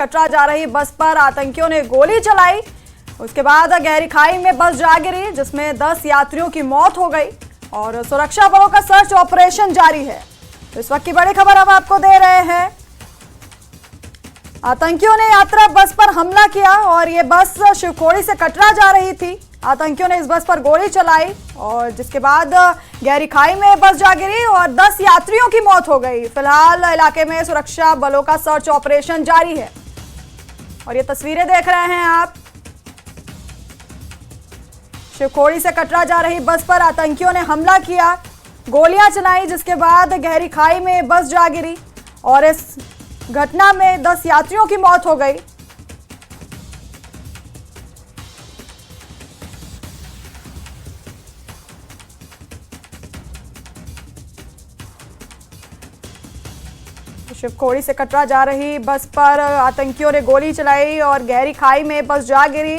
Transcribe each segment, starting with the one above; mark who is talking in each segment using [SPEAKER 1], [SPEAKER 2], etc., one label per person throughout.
[SPEAKER 1] कटरा जा रही बस पर आतंकियों ने गोली चलाई। उसके बाद गहरी खाई में बस जा गिरी, जिसमें 10 यात्रियों की मौत हो गई और सुरक्षा बलों का सर्च ऑपरेशन जारी है। इस वक्त की बड़ी खबर हम आपको दे रहे हैं। आतंकियों ने यात्रा बस पर हमला किया और ये बस शिवखोड़ी से कटरा जा रही थी। आतंकियों ने इस बस पर गोली चलाई और जिसके बाद गहरी खाई में बस जा गिरी और 10 यात्रियों की मौत हो गई। फिलहाल इलाके में सुरक्षा बलों का सर्च ऑपरेशन जारी है और ये तस्वीरें देख रहे हैं आप। शिवखोड़ी से कटरा जा रही बस पर आतंकियों ने हमला किया, गोलियां चलाई, जिसके बाद गहरी खाई में बस जा गिरी और इस घटना में 10 यात्रियों की मौत हो गई। शिवखोड़ी से कटरा जा रही बस पर आतंकियों ने गोली चलाई और गहरी खाई में बस जा गिरी।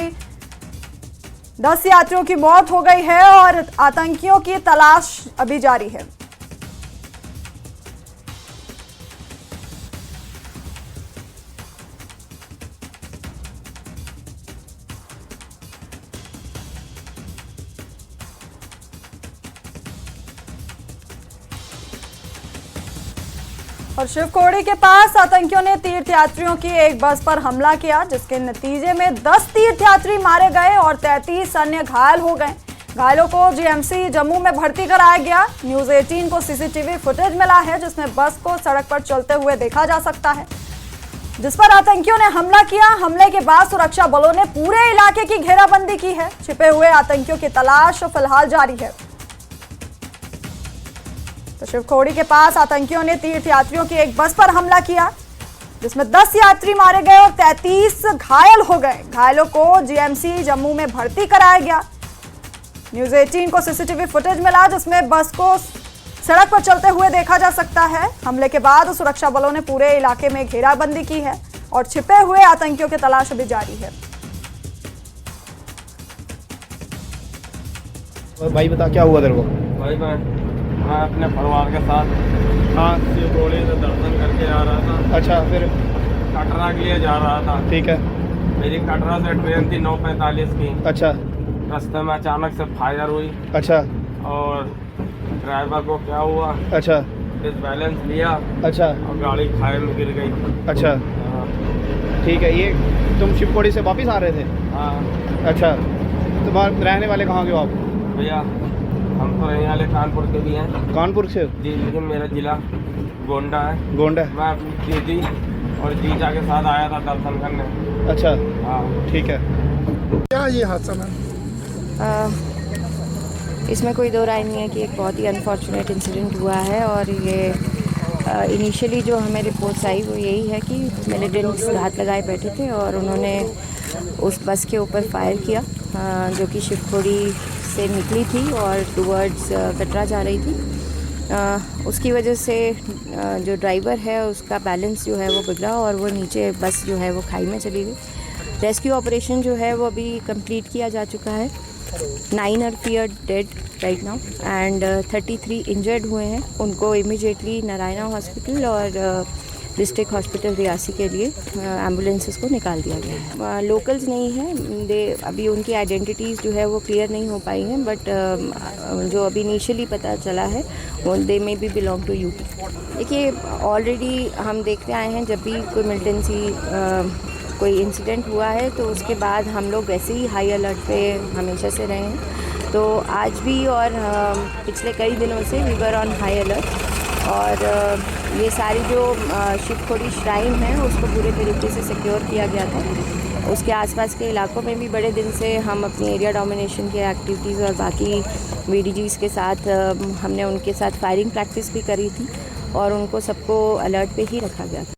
[SPEAKER 1] 10 यात्रियों की मौत हो गई है और आतंकियों की तलाश अभी जारी है। और शिवखोड़ी के पास आतंकियों ने तीर्थयात्रियों की एक बस पर हमला किया, जिसके नतीजे में 10 तीर्थयात्री मारे गए और 33 अन्य घायल हो गए। घायलों को जीएमसी जम्मू में भर्ती कराया गया। न्यूज़ 18 को सीसीटीवी फुटेज मिला है, जिसमें बस को सड़क पर चलते हुए देखा जा सकता है, जिस पर आतंकियों ने हमला किया। हमले के बाद सुरक्षा बलों ने पूरे इलाके की घेराबंदी की है। छिपे हुए आतंकियों की तलाश फिलहाल जारी है। तो शिवखोड़ी के पास आतंकियों ने तीर्थयात्रियों की एक बस पर हमला किया, जिसमें 10 यात्री मारे गए और 33 घायल हो गए। घायलों को जीएमसी जम्मू में भर्ती कराया गया। न्यूज़ 18 को सीसीटीवी फुटेज मिला, जिसमें बस को सड़क पर चलते हुए देखा जा सकता है। हमले के बाद सुरक्षा बलों ने पूरे इलाके में घेराबंदी की है और छिपे हुए आतंकियों की तलाश अभी जारी है।
[SPEAKER 2] और भाई बता क्या हुआ तेरे को?
[SPEAKER 3] भाई मैं अपने परिवार के साथ शिवखोड़ी से दर्शन करके आ रहा था।
[SPEAKER 2] अच्छा, फिर
[SPEAKER 3] कटरा के लिए जा रहा था।
[SPEAKER 2] ठीक है।
[SPEAKER 3] मेरी कटरा से ट्रेन थी 9:45 की।
[SPEAKER 2] अच्छा।
[SPEAKER 3] रास्ते में अचानक से फायर हुई।
[SPEAKER 2] अच्छा।
[SPEAKER 3] और ड्राइवर को क्या हुआ,
[SPEAKER 2] अच्छा,
[SPEAKER 3] डिसबैलेंस लिया। अच्छा। और गाड़ी खाई में गिर गई।
[SPEAKER 2] अच्छा। ठीक है। ये तुम शिवखोड़ी से वापस आ रहे थे?
[SPEAKER 3] हाँ।
[SPEAKER 2] अच्छा, तुम्हारे रहने वाले कहाँ के हो आप?
[SPEAKER 3] भैया हम तो रहने वाले कानपुर के भी हैं।
[SPEAKER 2] कानपुर से?
[SPEAKER 3] जी, लेकिन मेरा जिला गोंडा है।
[SPEAKER 2] गोंडा? मैं
[SPEAKER 3] अपनी दीदी और जीजा के साथ आया था दर्शन करने।
[SPEAKER 2] अच्छा।
[SPEAKER 3] हाँ।
[SPEAKER 2] ठीक है।
[SPEAKER 4] क्या ये हादसा मैम?
[SPEAKER 5] इसमें कोई दो राय नहीं है कि एक बहुत ही अनफॉर्चुनेट इंसिडेंट हुआ है और ये इनिशियली जो हमें रिपोर्ट्स आई वो यही है कि मिलिटेंट्स घात लगाए बैठे थे और उन्होंने उस बस के ऊपर फायर किया, जो कि शिवखोड़ी से निकली थी और टुवर्ड्स कटरा जा रही थी। उसकी वजह से जो ड्राइवर है उसका बैलेंस जो है वो बिगड़ा और वो नीचे बस जो है वो खाई में चली गई। रेस्क्यू ऑपरेशन जो है वो अभी कंप्लीट किया जा चुका है। 9 are feared dead right now and 33 injured हुए हैं। उनको इमीडिएटली नारायणा हॉस्पिटल और डिस्ट्रिक्ट हॉस्पिटल रियासी के लिए एम्बुलेंसेस को निकाल दिया गया है। लोकल्स नहीं हैं, अभी उनकी आइडेंटिटीज़ जो है वो क्लियर नहीं हो पाई हैं, बट जो अभी इनिशियली पता चला है वो दे में भी बिलोंग टू यूपी। देखिए, ऑलरेडी हम देखते आए हैं जब भी कोई मिलिटेंसी कोई इंसिडेंट हुआ है तो उसके बाद हम लोग वैसे ही हाई अलर्ट पे हमेशा से रहे हैं। तो आज भी और पिछले कई दिनों से we were on high alert और ये सारी जो शिवखोड़ी श्राइन है उसको पूरे तरीके से सिक्योर किया गया था। उसके आसपास के इलाकों में भी बड़े दिन से हम अपनी एरिया डोमिनेशन के एक्टिविटीज़ और बाकी वीडीजीज़ के साथ हमने उनके साथ फायरिंग प्रैक्टिस भी करी थी और उनको सबको अलर्ट पे ही रखा गया था।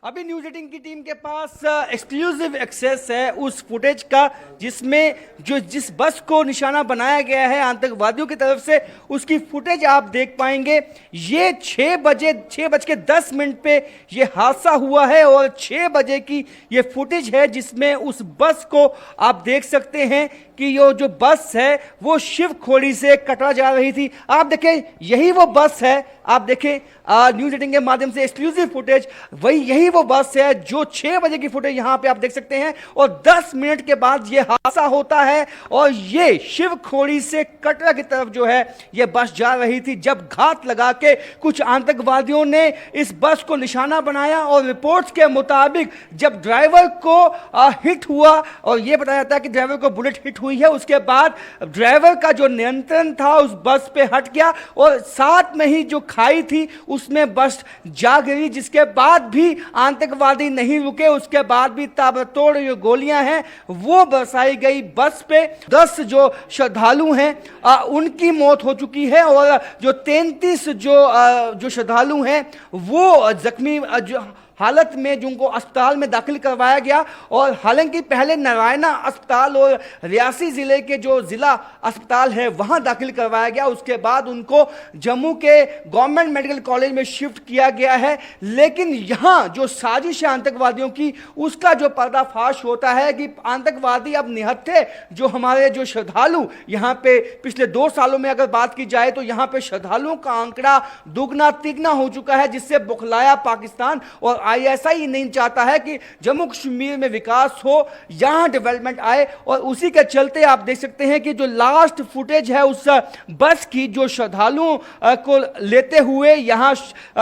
[SPEAKER 6] अभी न्यूज़ 18 की टीम के पास एक्सक्लूसिव एक्सेस है उस फुटेज का, जिसमें जिस बस को निशाना बनाया गया है आतंकवादियों की तरफ से, उसकी फुटेज आप देख पाएंगे। ये 6:10 पे ये हादसा हुआ है और 6 बजे की ये फुटेज है, जिसमें उस बस को आप देख सकते हैं कि ये जो बस है वो शिवखोड़ी से कटरा जा रही थी। आप देखें यही वो बस है, आप देखें न्यूज़ 18 के माध्यम से एक्सक्लूसिव फुटेज, यही वो बस है जो 6 बजे की फुटेज यहां पे आप देख सकते हैं और 10 मिनट के बाद ये हादसा होता है और ये शिवखोड़ी से कटरा की तरफ जो है ये बस जा रही थी, जब घात लगा के कुछ आतंकवादियों ने इस बस को निशाना बनाया और रिपोर्ट्स के मुताबिक जब ड्राइवर को हिट हुआ और यह बताया जाता है कि ड्राइवर को बुलेट हिट हुई है, उसके बाद ड्राइवर का जो नियंत्रण था उस बस पे हट गया और साथ में ही जो खाई थी उसमें बस जा गिरी, जिसके बाद भी आतंकवादी नहीं रुके। उसके बाद भी ताबड़तोड़ जो गोलियां हैं वो बरसाई गई बस पे। 10 जो श्रद्धालु हैं उनकी मौत हो चुकी है और जो 33 जो श्रद्धालु हैं वो जख्मी हालत में जिनको अस्पताल में दाखिल करवाया गया। और हालांकि पहले नारायणा अस्पताल और रियासी जिले के जो जिला अस्पताल है वहां दाखिल करवाया गया, उसके बाद उनको जम्मू के गवर्नमेंट मेडिकल कॉलेज में शिफ्ट किया गया है। लेकिन यहां जो साजिश है आतंकवादियों की उसका जो पर्दाफाश होता है कि आतंकवादी अब निहत्थे जो हमारे जो श्रद्धालु यहां पे पिछले 2 सालों में अगर बात की जाए तो यहां पे श्रद्धालुओं का आंकड़ा दुगना तिगना हो चुका है, जिससे बुखलाया पाकिस्तान और आईएसआई नहीं चाहता है कि जम्मू कश्मीर में विकास हो, यहां डेवलपमेंट आए। और उसी के चलते आप देख सकते हैं कि जो लास्ट फुटेज है उस बस की जो श्रद्धालुओं को लेते हुए यहां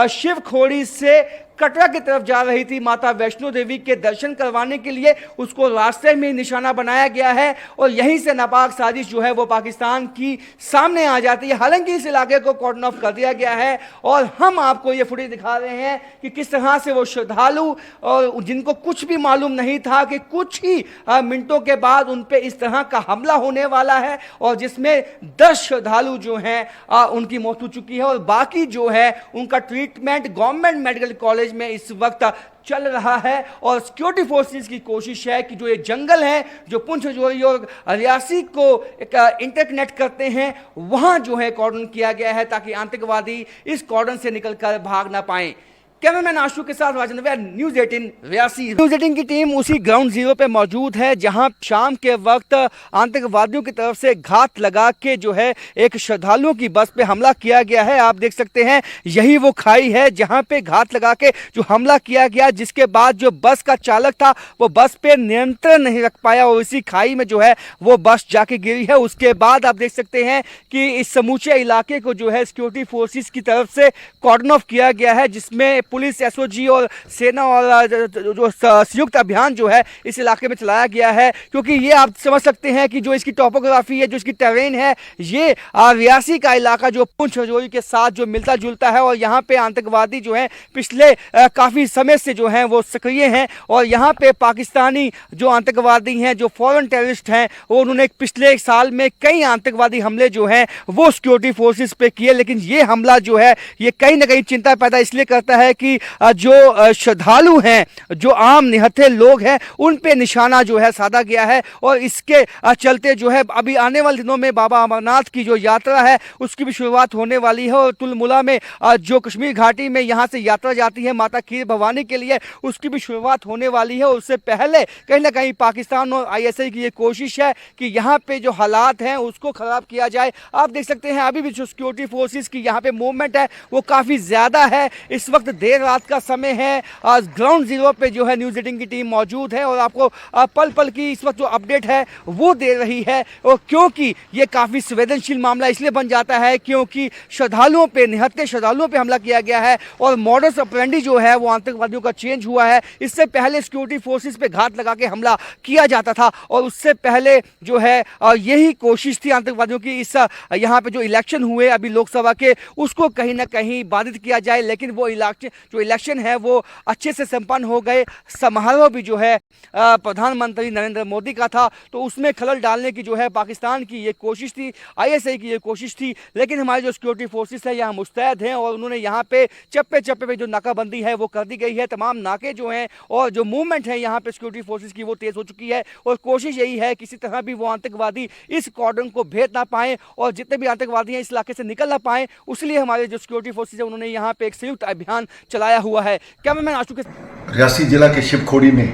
[SPEAKER 6] शिवखोड़ी से कटरा की तरफ जा रही थी माता वैष्णो देवी के दर्शन करवाने के लिए, उसको रास्ते में निशाना बनाया गया है और यहीं से नापाक साजिश जो है वो पाकिस्तान की सामने आ जाती है। हालांकि इस इलाके को कॉर्डन ऑफ कर दिया गया है और हम आपको ये फुटेज दिखा रहे हैं कि किस तरह से वो श्रद्धालु और जिनको कुछ भी मालूम नहीं था कि कुछ ही मिनटों के बाद उन पर इस तरह का हमला होने वाला है और जिसमें 10 श्रद्धालु जो हैं उनकी मौत हो चुकी है और बाकी जो है उनका ट्रीटमेंट गवर्नमेंट मेडिकल कॉलेज में इस वक्त चल रहा है। और सिक्योरिटी फोर्सेस की कोशिश है कि जो ये जंगल है जो पुंछ जोरी और रियासी को इंटरकनेक्ट करते हैं वहां जो है कॉर्डन किया गया है ताकि आतंकवादी इस कॉर्डन से निकलकर भाग ना पाए। कैमरामैन आशु के साथ राजेंद्र, न्यूज़ 18 रियासी। न्यूज़ 18 की टीम उसी ग्राउंड जीरो पे मौजूद है जहां शाम के वक्त आतंकवादियों की तरफ से घात लगा के जो है एक श्रद्धालुओं की बस पे हमला किया गया है। आप देख सकते हैं यही वो खाई है जहां पे घात लगा के जो हमला किया गया, जिसके बाद जो बस का चालक था वो बस पे नियंत्रण नहीं रख पाया और इसी खाई में जो है वो बस जाके गिरी है। उसके बाद आप देख सकते हैं कि इस समूचे इलाके को जो है सिक्योरिटी फोर्सेस की तरफ से कॉर्डन ऑफ किया गया है, जिसमें पुलिस, एसओजी और सेना और जो संयुक्त अभियान जो है इस इलाके में चलाया गया है। क्योंकि ये आप समझ सकते हैं कि जो इसकी टोपोग्राफी है, जो इसकी टेरेन है, ये रियासी का इलाका जो पुंछ राजौरी के साथ जो मिलता जुलता है और यहाँ पे आतंकवादी जो है पिछले काफ़ी समय से जो हैं वो सक्रिय हैं और यहाँ पे पाकिस्तानी जो आतंकवादी हैं, जो फॉरेन टेररिस्ट हैं, वो उन्होंने पिछले 1 साल में कई आतंकवादी हमले जो हैं वो सिक्योरिटी फोर्सेस पे किए। लेकिन ये हमला जो है ये कहीं ना कहीं चिंता पैदा इसलिए करता है कि जो श्रद्धालु हैं, जो आम निहत्थे लोग हैं, उन पे निशाना जो है साधा गया है और इसके चलते जो है अभी आने वाले दिनों में बाबा अमरनाथ की जो यात्रा है उसकी भी शुरुआत होने वाली है और तुलमुला में जो कश्मीर घाटी में यहाँ से यात्रा जाती है माता खीर भवानी के लिए, उसकी भी शुरुआत होने वाली है। उससे पहले कहीं ना कहीं पाकिस्तान और आईएसआई की ये कोशिश है कि यहाँ पे जो हालात हैं उसको खराब किया जाए। आप देख सकते हैं अभी भी जो सिक्योरिटी फोर्सेस की यहाँ पे मूवमेंट है वो काफ़ी ज़्यादा है। इस वक्त देर रात का समय है, ग्राउंड जीरो पे जो है न्यूज़ 18 की टीम मौजूद है और आपको पल पल की इस वक्त जो अपडेट है वो दे रही है। और क्योंकि ये काफ़ी संवेदनशील मामला इसलिए बन जाता है क्योंकि श्रद्धालुओं पे, निहत्थे श्रद्धालुओं पे हमला किया गया है और मॉडस ऑपरेंडी जो है वो आतंकवादियों का चेंज हुआ है। इससे पहले सिक्योरिटी फोर्सेस पे घात लगा के हमला किया जाता था और उससे पहले जो है यही कोशिश थी आतंकवादियों की इस यहाँ पे जो इलेक्शन हुए अभी लोकसभा के, उसको कहीं ना कहीं बाधित किया जाए। लेकिन वो इलेक्शन है वो अच्छे से संपन्न हो गए। समारोह भी जो है प्रधानमंत्री नरेंद्र मोदी का था, तो उसमें खलल डालने की जो है पाकिस्तान की ये कोशिश थी, आईएसआई की ये कोशिश थी। लेकिन हमारे जो सिक्योरिटी फोर्सेस है यहाँ मुस्तैद हैं और उन्होंने यहाँ पे चप्पे चप्पे पे जो नाकाबंदी है वो कर दी गई है। तमाम नाके जो हैं और जो मूवमेंट है यहाँ पे सिक्योरिटी फोर्सेस की वो तेज़ हो चुकी है और कोशिश यही है किसी तरह भी वो आतंकवादी इस कॉर्डन को भेद ना पाएँ और जितने भी आतंकवादी हैं इस इलाके से निकल ना पाएँ। उसलिए हमारे जो सिक्योरिटी फोर्सेस है उन्होंने यहाँ पे एक संयुक्त अभियान चलाया हुआ है। कैमरामैन आशु के
[SPEAKER 7] रियासी जिला के शिवखोड़ी में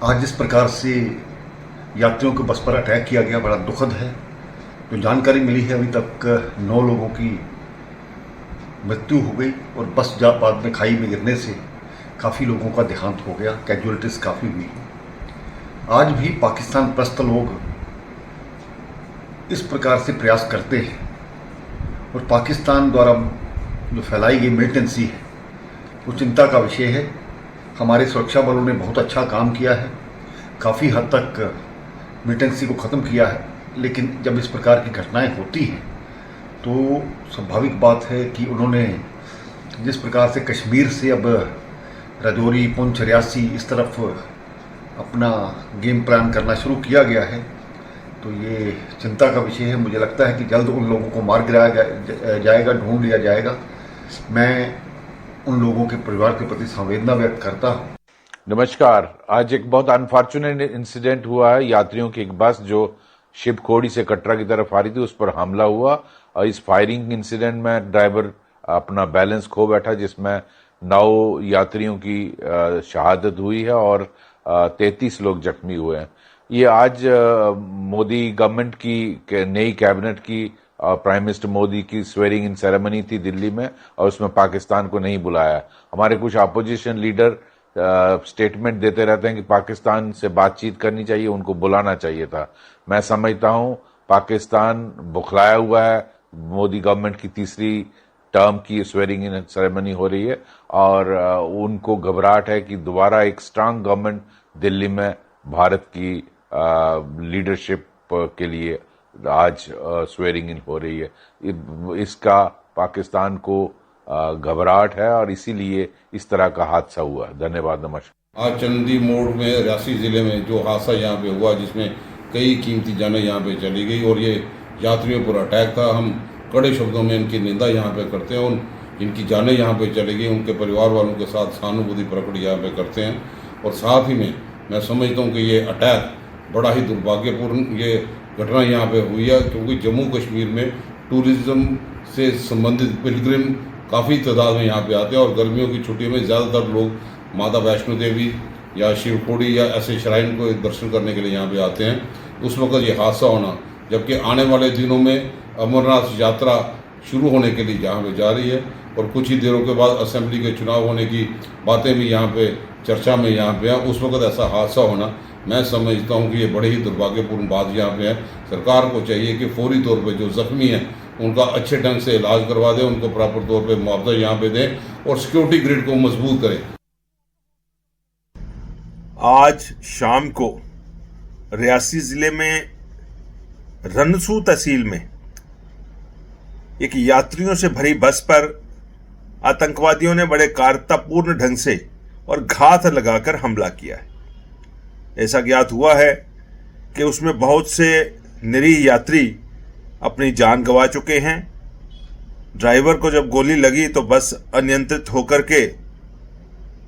[SPEAKER 7] आज जिस प्रकार से यात्रियों के बस पर अटैक किया गया, बड़ा दुखद है। जो जानकारी मिली है, अभी तक 9 लोगों की मृत्यु हो गई और बस बाद में खाई में गिरने से काफ़ी लोगों का देहांत हो गया, कैजुअलिटीज़ काफ़ी हुई। आज भी पाकिस्तान प्रस्त लोग इस प्रकार से प्रयास करते हैं और पाकिस्तान द्वारा जो फैलाई गई मिलिटेंसी है वो चिंता का विषय है। हमारे सुरक्षा बलों ने बहुत अच्छा काम किया है, काफ़ी हद तक मिलिटेंसी को ख़त्म किया है, लेकिन जब इस प्रकार की घटनाएं होती हैं तो स्वाभाविक बात है कि उन्होंने जिस प्रकार से कश्मीर से अब राजौरी, पुंछ, रियासी इस तरफ अपना गेम प्लान करना शुरू किया गया है, तो ये चिंता का विषय है। मुझे लगता है कि जल्द उन लोगों को मार गिराया जाएगा, ढूंढ लिया जाएगा। मैं उन लोगों के परिवार के प्रति संवेदना व्यक्त करता हूँ।
[SPEAKER 8] नमस्कार। आज एक बहुत अनफॉर्चुनेट इंसिडेंट हुआ है। यात्रियों की एक बस जो शिवखोड़ी से कटरा की तरफ आ रही थी, उस पर हमला हुआ और इस फायरिंग इंसिडेंट में ड्राइवर अपना बैलेंस खो बैठा, जिसमें 9 यात्रियों की शहादत हुई है और 33 लोग जख्मी हुए हैं। ये आज मोदी गवर्नमेंट की नई कैबिनेट की प्राइम मिनिस्टर मोदी की स्वेरिंग इन सेरेमनी थी दिल्ली में, और उसमें पाकिस्तान को नहीं बुलाया। हमारे कुछ अपोजिशन लीडर स्टेटमेंट देते रहते हैं कि पाकिस्तान से बातचीत करनी चाहिए, उनको बुलाना चाहिए था। मैं समझता हूं पाकिस्तान बुखलाया हुआ है। मोदी गवर्नमेंट की तीसरी टर्म की स्वेरिंग इन सेरेमनी हो रही है और उनको घबराहट है कि दोबारा एक स्ट्रांग गवर्नमेंट दिल्ली में भारत की लीडरशिप के लिए आज स्वेरिंग इन हो रही है। इसका पाकिस्तान को घबराहट है और इसीलिए इस तरह का हादसा हुआ। धन्यवाद, नमस्कार।
[SPEAKER 9] आज चंदी मोड़ में रियासी जिले में जो हादसा यहाँ पे हुआ, जिसमें कई कीमती जानें यहाँ पे चली गई और ये यात्रियों पर अटैक था, हम कड़े शब्दों में इनकी निंदा यहाँ पे करते हैं। इनकी जानें यहाँ पे चली गई, उनके परिवार वालों के साथ सहानुभूति प्रकट यहाँ पे करते हैं। और साथ ही में मैं समझता हूँ कि ये अटैक बड़ा ही दुर्भाग्यपूर्ण ये घटना यहाँ पे हुई है, क्योंकि जम्मू कश्मीर में टूरिज्म से संबंधित पिलग्रिम काफ़ी तादाद में यहाँ पे आते हैं और गर्मियों की छुट्टियों में ज़्यादातर लोग माता वैष्णो देवी या शिवखोड़ी या ऐसे श्राइन को दर्शन करने के लिए यहाँ पे आते हैं। उस वक्त ये हादसा होना, जबकि आने वाले दिनों में अमरनाथ यात्रा शुरू होने के लिए यहाँ पे जा रही है और कुछ ही देरों के बाद असेंबली के चुनाव होने की बातें भी यहाँ पे चर्चा में यहाँ पे है। उस वक्त ऐसा हादसा होना, मैं समझता हूँ कि ये बड़ी ही दुर्भाग्यपूर्ण बात यहाँ पे है। सरकार को चाहिए कि फौरी तौर पे जो जख्मी हैं उनका अच्छे ढंग से इलाज करवा दें, उनको प्रॉपर तौर पे मुआवजा यहाँ पे दें और सिक्योरिटी ग्रिड को मजबूत करें।
[SPEAKER 10] आज शाम को रियासी जिले में रनसू तहसील में एक यात्रियों से भरी बस पर आतंकवादियों ने बड़े कायरतापूर्ण ढंग से और घात लगाकर हमला किया है। ऐसा ज्ञात हुआ है कि उसमें बहुत से निरीह यात्री अपनी जान गंवा चुके हैं। ड्राइवर को जब गोली लगी तो बस अनियंत्रित होकर के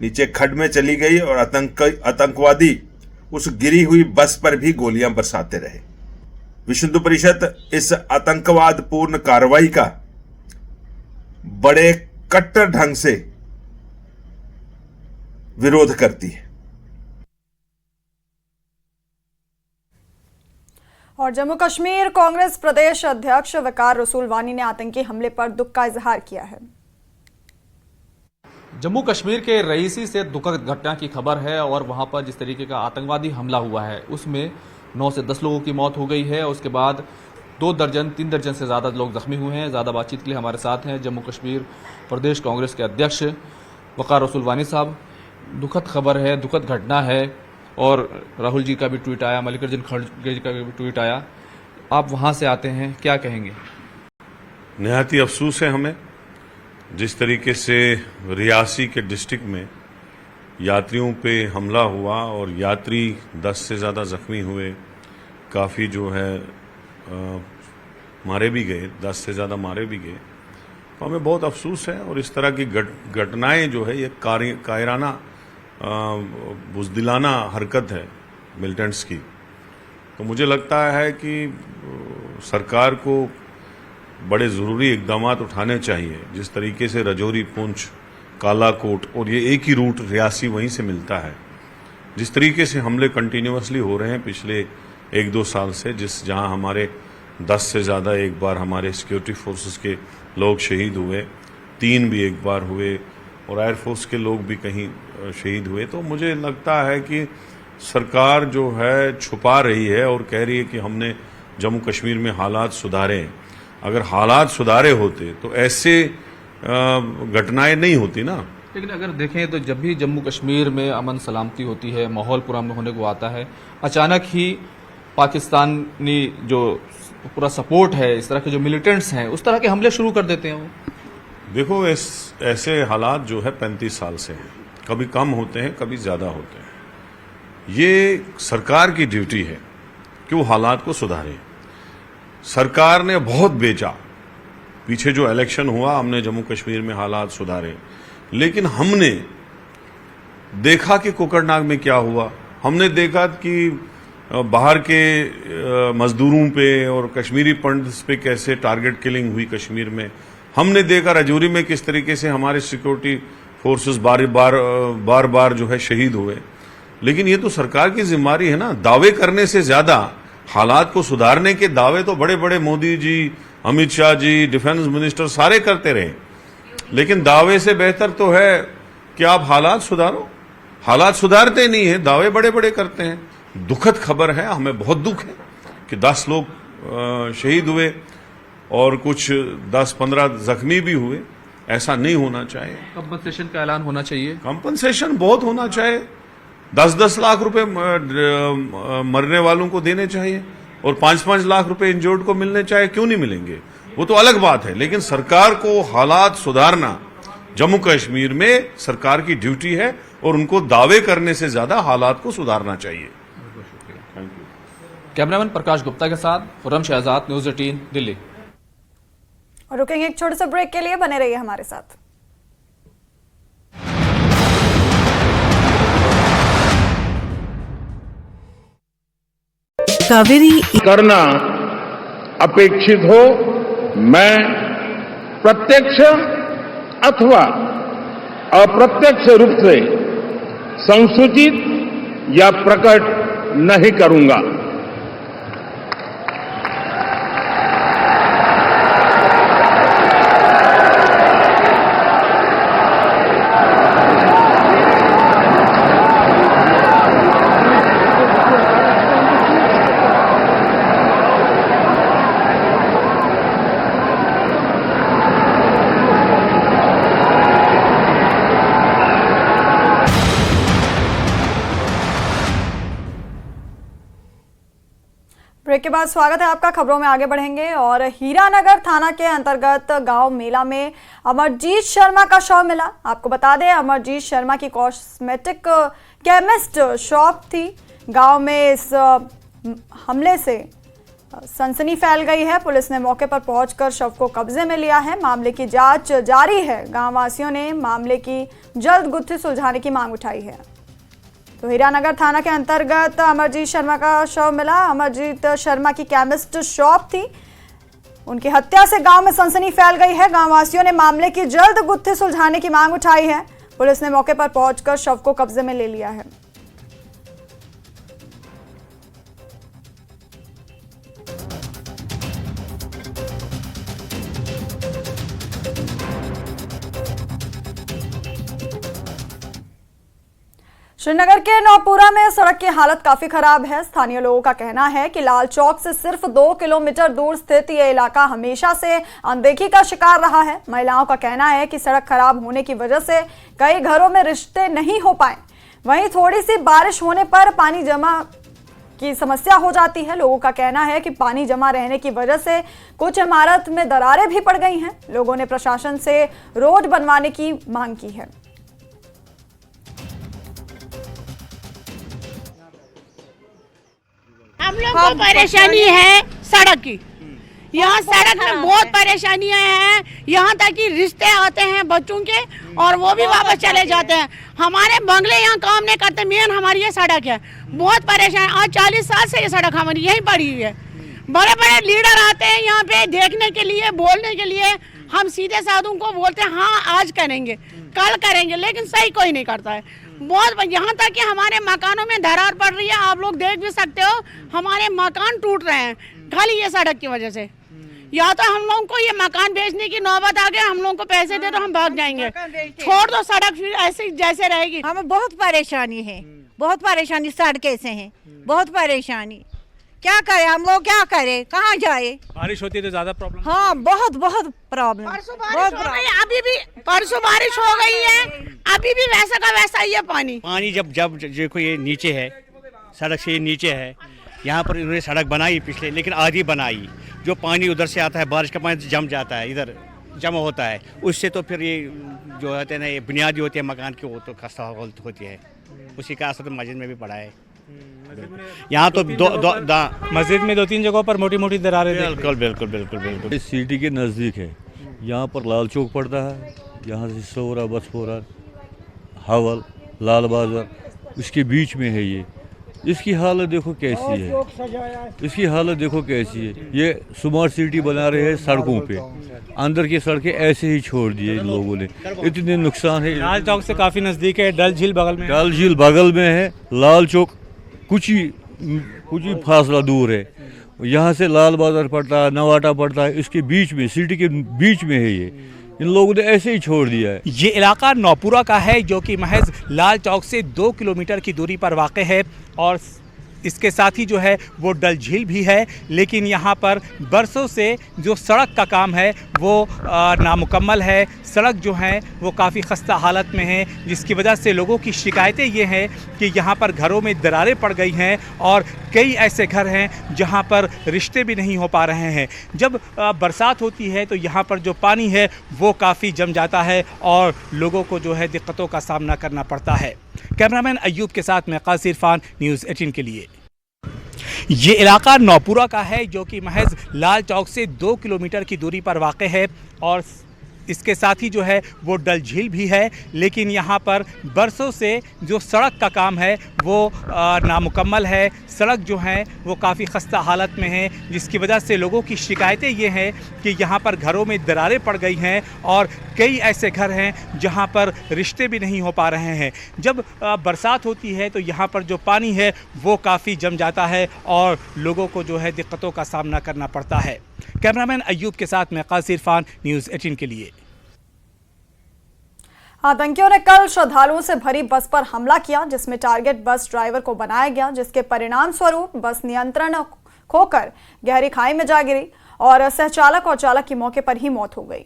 [SPEAKER 10] नीचे खड्ड में चली गई और आतंकवादी उस गिरी हुई बस पर भी गोलियां बरसाते रहे। विश्व हिंदू परिषद इस आतंकवादपूर्ण कार्रवाई का बड़े कट्टर ढंग से विरोध करती है।
[SPEAKER 1] और जम्मू कश्मीर कांग्रेस प्रदेश अध्यक्ष वकार रसूलवानी ने आतंकी हमले पर दुख का इजहार किया है।
[SPEAKER 11] जम्मू कश्मीर के रईसी से दुखद घटना की खबर है और वहां पर जिस तरीके का आतंकवादी हमला हुआ है उसमें 9 से 10 लोगों की मौत हो गई है। उसके बाद 2 दर्जन 3 दर्जन से ज़्यादा लोग जख्मी हुए हैं। ज़्यादा बातचीत के लिए हमारे साथ हैं जम्मू कश्मीर प्रदेश कांग्रेस के अध्यक्ष वकार रसूलवानी साहब। दुखद खबर है, दुखद घटना है और राहुल जी का भी ट्वीट आया, मल्लिकार्जुन खड़गे जी का भी ट्वीट आया। आप वहाँ से आते हैं, क्या कहेंगे?
[SPEAKER 10] निहायत ही अफसोस है हमें जिस तरीके से रियासी के डिस्ट्रिक्ट में यात्रियों पे हमला हुआ और यात्री 10 से ज़्यादा जख्मी हुए, काफ़ी जो है मारे भी गए, 10 से ज़्यादा मारे भी गए। तो हमें बहुत अफसोस है और इस तरह की घटनाएं जो है ये कायराना बुज़दिलाना हरकत है मिलिटेंट्स की। तो मुझे लगता है कि सरकार को बड़े ज़रूरी इकदाम उठाने चाहिए। जिस तरीके से राजौरी, पुंछ, कालाकोट और ये एक ही रूट रियासी वहीं से मिलता है, जिस तरीके से हमले कंटिन्यूअसली हो रहे हैं पिछले 1-2 साल से, जहां हमारे 10 से ज़्यादा एक बार हमारे सिक्योरिटी फोर्सेस के लोग शहीद हुए, 3 भी एक बार हुए, और एयरफोर्स के लोग भी कहीं शहीद हुए। तो मुझे लगता है कि सरकार जो है छुपा रही है और कह रही है कि हमने जम्मू कश्मीर में हालात सुधारे हैं। अगर हालात सुधारे होते तो ऐसे घटनाएं नहीं होती ना।
[SPEAKER 11] लेकिन अगर देखें तो जब भी जम्मू कश्मीर में अमन सलामती होती है, माहौल पूरा होने को आता है, अचानक ही पाकिस्तानी जो पूरा सपोर्ट है, इस तरह के जो मिलिटेंट्स हैं, उस तरह के हमले शुरू कर देते हैं वो।
[SPEAKER 10] देखो, ऐसे हालात जो है 35 साल से हैं, कभी कम होते हैं, कभी ज़्यादा होते हैं। ये सरकार की ड्यूटी है कि वो हालात को सुधारे। सरकार ने बहुत बेचा, पीछे जो इलेक्शन हुआ हमने जम्मू कश्मीर में हालात सुधारे, लेकिन हमने देखा कि कोकरनाग में क्या हुआ। हमने देखा कि बाहर के मजदूरों पे और कश्मीरी पंडित्स पे कैसे टारगेट किलिंग हुई कश्मीर में। हमने देखा राजौरी में किस तरीके से हमारे सिक्योरिटी फोर्सेस बार बार जो है शहीद हुए। लेकिन ये तो सरकार की जिम्मेदारी है ना। दावे करने से ज्यादा हालात को सुधारने के दावे तो बड़े बड़े मोदी जी, अमित शाह जी, डिफेंस मिनिस्टर सारे करते रहे, लेकिन दावे से बेहतर तो है कि आप हालात सुधारो। हालात सुधारते नहीं है, दावे बड़े बड़े करते हैं। दुखद खबर है, हमें बहुत दुख है कि 10 लोग शहीद हुए और कुछ 10-15 जख्मी भी हुए। ऐसा नहीं होना चाहिए।
[SPEAKER 11] कंपनसेशन का ऐलान होना चाहिए।
[SPEAKER 10] कंपनसेशन बहुत होना चाहिए। 10-10 लाख रुपए मरने वालों को देने चाहिए और 5-5 लाख रुपए इंजर्ड को मिलने चाहिए। क्यों नहीं मिलेंगे, वो तो अलग बात है। लेकिन सरकार को हालात सुधारना जम्मू कश्मीर में सरकार की ड्यूटी है और उनको दावे करने से ज्यादा हालात को सुधारना चाहिए।
[SPEAKER 11] कैमरामैन प्रकाश गुप्ता के साथ खुर्रम शहजाद, न्यूज़ 18 दिल्ली।
[SPEAKER 1] और रुकेंगे एक छोटे से ब्रेक के लिए, बने रहिए हमारे साथ।
[SPEAKER 4] कावेरी
[SPEAKER 3] करना अपेक्षित हो, मैं प्रत्यक्ष अथवा अप्रत्यक्ष रूप से संसूचित या प्रकट नहीं करूंगा।
[SPEAKER 1] ब्रेक के बाद स्वागत है आपका। खबरों में आगे बढ़ेंगे और हीरानगर थाना के अंतर्गत गांव मेला में अमरजीत शर्मा का शव मिला। आपको बता दें, अमरजीत शर्मा की कॉस्मेटिक केमिस्ट शॉप थी। गांव में इस हमले से सनसनी फैल गई है। पुलिस ने मौके पर पहुंचकर शव को कब्जे में लिया है। मामले की जांच जारी है। गांव वासियों ने मामले की जल्द गुत्थी सुलझाने की मांग उठाई है। तो हीरानगर थाना के अंतर्गत अमरजीत शर्मा का शव मिला। अमरजीत शर्मा की केमिस्ट शॉप थी। उनकी हत्या से गांव में सनसनी फैल गई है। गांव वासियों ने मामले की जल्द गुत्थी सुलझाने की मांग उठाई है। पुलिस ने मौके पर पहुंचकर शव को कब्जे में ले लिया है। श्रीनगर के नौपुरा में सड़क की हालत काफी खराब है। स्थानीय लोगों का कहना है कि लाल चौक से सिर्फ 2 किलोमीटर दूर स्थित ये इलाका हमेशा से अनदेखी का शिकार रहा है। महिलाओं का कहना है कि सड़क खराब होने की वजह से कई घरों में रिश्ते नहीं हो पाए। वहीं थोड़ी सी बारिश होने पर पानी जमा की समस्या हो जाती है। लोगों का कहना है कि पानी जमा रहने की वजह से कुछ इमारत में दरारें भी पड़ गई हैं। लोगों ने प्रशासन से रोड बनवाने की मांग की है।
[SPEAKER 12] हम लोग को परेशानी है सड़क की। यहाँ सड़क में बहुत परेशानियां हैं। यहाँ तक कि रिश्ते आते हैं बच्चों के और वो भी वापस चले जाते हैं। हमारे बंगले यहाँ काम नहीं करते। मेन हमारी ये सड़क है, बहुत परेशान। आज 40 साल से ये सड़क हमारी यहीं पड़ी हुई है। बड़े बड़े लीडर आते हैं यहाँ पे देखने के लिए, बोलने के लिए। हम सीधे साधुओं को बोलते हैं हाँ आज करेंगे, कल करेंगे, लेकिन सही कोई नहीं करता है। बहुत, यहाँ तक कि हमारे मकानों में दरार पड़ रही है। आप लोग देख भी सकते हो, हमारे मकान टूट रहे हैं खाली ये सड़क की वजह से। या तो हम लोगों को ये मकान बेचने की नौबत आ गई, हम लोगों को पैसे दे तो हम भाग जाएंगे, छोड़ दो सड़क फिर ऐसे जैसे रहेगी।
[SPEAKER 13] हमें बहुत परेशानी है, बहुत परेशानी सड़कें से है, बहुत परेशानी। क्या करे हम लोग, क्या करे, कहाँ जाए?
[SPEAKER 11] बारिश होती है तो ज्यादा प्रॉब्लम।
[SPEAKER 13] हाँ बहुत बहुत प्रॉब्लम।
[SPEAKER 12] अभी भी परसों बारिश हो गई है, अभी भी वैसा का वैसा ही है पानी।
[SPEAKER 6] पानी जब जब देखो ये नीचे है, सड़क से ये नीचे है, यहाँ पर इन्होंने सड़क बनाई पिछले, लेकिन आधी बनाई। जो पानी उधर से आता है, बारिश का पानी जम जाता है, इधर जमा होता है, उससे तो फिर ये जो होते हैं ना, ये बुनियादी होती है मकान की, वो तो खस्ता हालत होती है। उसी का असर मस्जिद में भी पड़ा है। यहाँ तो
[SPEAKER 11] मस्जिद में 2-3 जगहों पर मोटी मोटी दरारें।
[SPEAKER 6] बिल्कुल बिल्कुल बिल्कुल बिल्कुल।
[SPEAKER 3] सिटी के नज़दीक है, यहाँ पर लाल चौक पड़ता है, यहाँ से सोरा, बसपोरा, हवल, लाल बाजार, इसके बीच में है ये। इसकी हालत देखो कैसी है, इसकी हालत देखो कैसी है। ये स्मार्ट सिटी बना रहे हैं सड़कों पे, अंदर की सड़कें ऐसे ही छोड़ दिए इन लोगों ने। इतने नुकसान है।
[SPEAKER 11] लाल चौक से काफी नजदीक है, डल झील बगल में,
[SPEAKER 3] डल झील बगल में है, लाल चौक कुछ ही फासला दूर है। यहाँ से लाल बाजार पड़ता है, नवाटा पड़ता है, इसके बीच में, सिटी के बीच में है ये। इन लोगों ने ऐसे ही छोड़ दिया है।
[SPEAKER 11] ये इलाका नौपुरा का है, जो कि महज लाल चौक से 2 किलोमीटर की दूरी पर वाक़ है और इसके साथ ही जो है वो डल झील भी है। लेकिन यहाँ पर बरसों से जो सड़क का काम है वो नामुकम्मल है। सड़क जो है वो काफ़ी खस्ता हालत में है, जिसकी वजह से लोगों की शिकायतें ये हैं कि यहाँ पर घरों में दरारें पड़ गई हैं और कई ऐसे घर हैं जहाँ पर रिश्ते भी नहीं हो पा रहे हैं। जब बरसात होती है तो यहाँ पर जो पानी है वो काफ़ी जम जाता है और लोगों को जो है दिक्कतों का सामना करना पड़ता है। कैमरामैन अयूब के साथ मैं कासिर इरफान, न्यूज़ 18 के लिए। ये इलाका नौपुरा का है, जो कि महज लाल चौक से 2 किलोमीटर की दूरी पर वाक़ है और इसके साथ ही जो है वो डल झील भी है। लेकिन यहाँ पर बरसों से जो सड़क का काम है वो नामुकम्मल है। सड़क जो है वो काफ़ी खस्ता हालत में है, जिसकी वजह से लोगों की शिकायतें ये हैं कि यहाँ पर घरों में दरारें पड़ गई हैं और कई ऐसे घर हैं जहाँ पर रिश्ते भी नहीं हो पा रहे हैं। जब बरसात होती है तो यहाँ पर जो पानी है वो काफ़ी जम जाता है और लोगों को जो है दिक्कतों का सामना करना पड़ता है। कैमरामैन अयूब के साथ मैं कासिर इरफान, न्यूज़ 18 के लिए।
[SPEAKER 1] आतंकियों ने कल श्रद्धालुओं से भरी बस पर हमला किया, जिसमें टारगेट बस ड्राइवर को बनाया गया, जिसके परिणाम स्वरूप बस नियंत्रण खोकर गहरी खाई में जा गिरी और सहचालक और चालक की मौके पर ही मौत हो गई।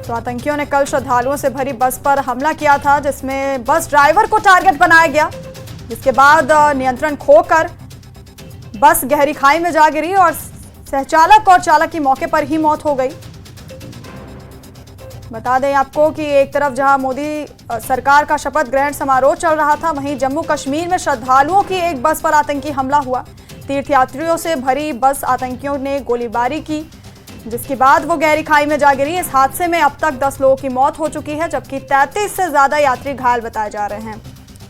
[SPEAKER 1] तो आतंकियों ने कल श्रद्धालुओं से भरी बस पर हमला किया था, जिसमें बस ड्राइवर को टारगेट बनाया गया, जिसके बाद नियंत्रण खोकर बस गहरी खाई में जा गिरी और सहचालक और चालक की मौके पर ही मौत हो गई। बता दें आपको कि एक तरफ जहां मोदी सरकार का शपथ ग्रहण समारोह चल रहा था, वहीं जम्मू कश्मीर में श्रद्धालुओं की एक बस पर आतंकी हमला हुआ। तीर्थयात्रियों से भरी बस आतंकियों ने गोलीबारी की, जिसके बाद वो गहरी खाई में जा गिरी। इस हादसे में अब तक 10 लोगों की मौत हो चुकी है, जबकि 33 से ज्यादा यात्री घायल बताए जा रहे हैं।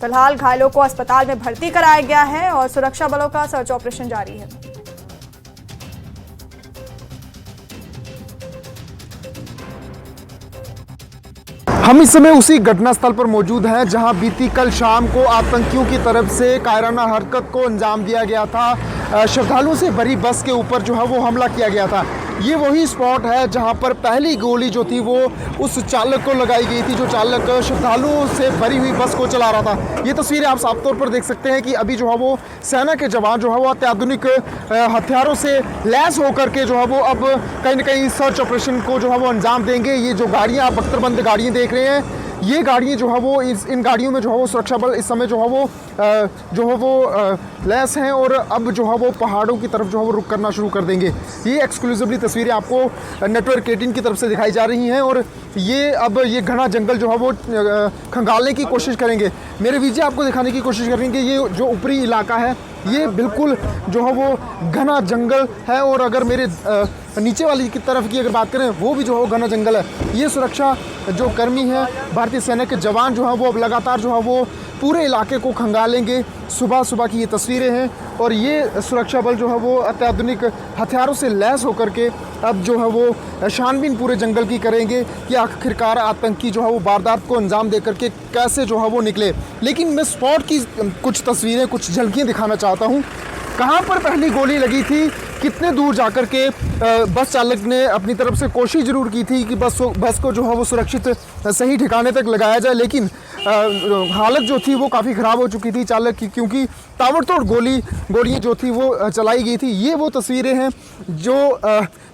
[SPEAKER 1] फिलहाल घायलों को अस्पताल में भर्ती कराया गया है और सुरक्षा बलों का सर्च ऑपरेशन जारी है।
[SPEAKER 4] हम इस समय उसी घटनास्थल पर मौजूद हैं जहां बीती कल शाम को आतंकियों की तरफ से कायराना हरकत को अंजाम दिया गया था। श्रद्धालुओं से भरी बस के ऊपर जो है वो हमला किया गया था। ये वही स्पॉट है जहां पर पहली गोली जो थी वो उस चालक को लगाई गई थी, जो चालक श्रद्धालुओं से भरी हुई बस को चला रहा था। ये तस्वीरें आप साफ तौर पर देख सकते हैं कि अभी जो है वो सेना के जवान जो है वो अत्याधुनिक हथियारों से लैस होकर के जो है वो अब कहीं ना कहीं सर्च ऑपरेशन को जो है वो अंजाम देंगे। ये जो गाड़ियाँ, आप बख्तरबंद गाड़ियाँ देख रहे हैं, ये गाड़ियाँ जो है वो इन गाड़ियों में जो है वो सुरक्षा बल इस समय जो है वो लैस हैं और अब जो है वो पहाड़ों की तरफ जो है वो रुक करना शुरू कर देंगे। ये एक्सक्लूसिवली तस्वीरें आपको नेटवर्क 18 की तरफ से दिखाई जा रही हैं और ये अब ये घना जंगल जो है वो खंगालने की कोशिश करेंगे। मेरे विजय आपको दिखाने की कोशिश करेंगे ये जो ऊपरी इलाका है ये बिल्कुल जो है वो घना जंगल है और अगर मेरे नीचे वाली की तरफ की अगर बात करें वो भी जो है वो घना जंगल है। ये सुरक्षा जो कर्मी है, भारतीय सेना के जवान जो हैं वो अब लगातार जो है वो पूरे इलाके को खंगालेंगे। सुबह सुबह की ये तस्वीरें हैं और ये सुरक्षा बल जो है वो अत्याधुनिक हथियारों से लैस होकर के अब जो है वो छानबीन पूरे जंगल की करेंगे कि आखिरकार आतंकी जो है वो वारदात को अंजाम दे करके कैसे जो है वो निकले। लेकिन मैं स्पॉट की कुछ तस्वीरें, कुछ झलकियाँ दिखाना चाहता हूँ। कहाँ पर पहली गोली लगी थी, कितने दूर जाकर के बस चालक ने अपनी तरफ से कोशिश जरूर की थी कि बस को जो है वो सुरक्षित सही ठिकाने तक लगाया जाए, लेकिन हालत जो थी वो काफ़ी ख़राब हो चुकी थी चालक की, क्योंकि ताबड़तोड़ गोलियां जो थी वो चलाई गई थी। ये वो तस्वीरें हैं जो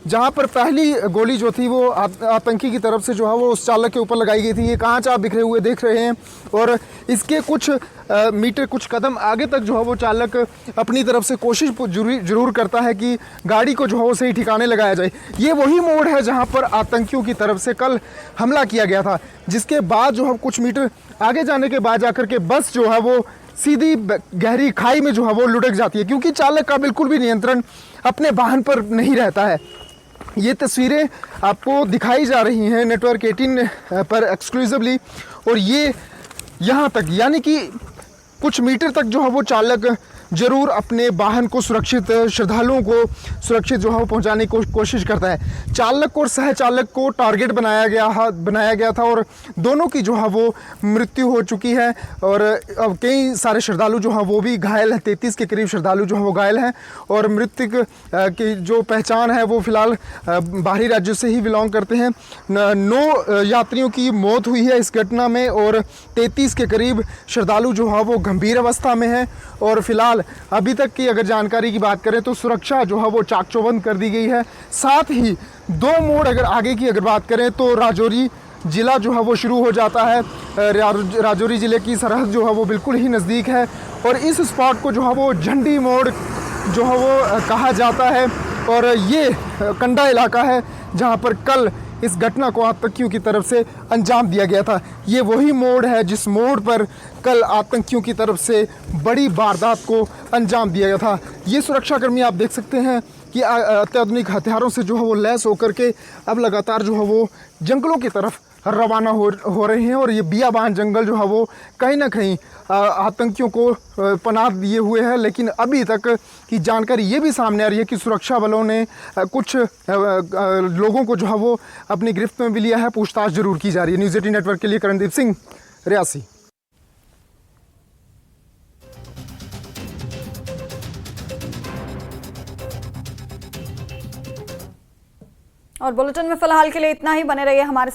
[SPEAKER 4] जहाँ पर पहली गोली जो थी वो आतंकी की तरफ से जो है वो उस चालक के ऊपर लगाई गई थी। ये कांच आप बिखरे हुए देख रहे हैं और इसके कुछ मीटर, कुछ कदम आगे तक जो है वो चालक अपनी तरफ से कोशिश जरूर करता है कि गाड़ी को जो है वो सही ठिकाने लगाया जाए। ये वही मोड़ है जहाँ पर आतंकियों की तरफ से कल हमला किया गया था, जिसके बाद जो है कुछ मीटर आगे जाने के बाद जाकर के बस जो है वो सीधी गहरी खाई में जो है वो लुढ़क जाती है, क्योंकि चालक का बिल्कुल भी नियंत्रण अपने वाहन पर नहीं रहता है। ये तस्वीरें आपको दिखाई जा रही हैं नेटवर्क 18 पर एक्सक्लूसिवली, और ये यहाँ तक यानी कि कुछ मीटर तक जो है वो चालक जरूर अपने वाहन को सुरक्षित, श्रद्धालुओं को सुरक्षित जो है वो पहुँचाने की कोशिश करता है। चालक और सह चालक को टारगेट बनाया गया था और दोनों की जो है वो मृत्यु हो चुकी है और अब कई सारे श्रद्धालु जो हैं वो भी घायल हैं। 33 के करीब श्रद्धालु जो हैं वो घायल हैं और मृतक की जो पहचान है वो फिलहाल बाहरी राज्यों से ही बिलोंग करते हैं। 9 यात्रियों की मौत हुई है इस घटना में और 33 के करीब श्रद्धालु जो है वो गंभीर अवस्था में हैं और फिलहाल अभी तक की अगर जानकारी की बात करें तो सुरक्षा जो है वो चाक चौबंद कर दी गई है। साथ ही 2 मोड़ अगर आगे की अगर बात करें तो राजौरी ज़िला जो है वो शुरू हो जाता है। राजौरी ज़िले की सरहद जो है वो बिल्कुल ही नज़दीक है और इस स्पॉट को जो है वो झंडी मोड़ जो है वो कहा जाता है और ये कंडा इलाका है जहाँ पर कल इस घटना को आतंकियों की तरफ से अंजाम दिया गया था। ये वही मोड़ है जिस मोड़ पर कल आतंकियों की तरफ से बड़ी वारदात को अंजाम दिया गया था। ये सुरक्षाकर्मी आप देख सकते हैं कि अत्याधुनिक हथियारों से जो है वो लैस होकर के अब लगातार जो है वो जंगलों की तरफ रवाना हो रहे हैं और ये बियाबान जंगल जो है वो कहीं ना कहीं आतंकियों को पनाह दिए हुए है। लेकिन अभी तक की जानकारी ये भी सामने आ रही है कि सुरक्षा बलों ने कुछ लोगों को जो है वो अपनी गिरफ्त में भी लिया है। पूछताछ जरूर की जा रही है। न्यूज़ 18 नेटवर्क के लिए करणदीप सिंह, रियासी।
[SPEAKER 1] और बुलेटिन में फिलहाल के लिए इतना ही। बने रहिए हमारे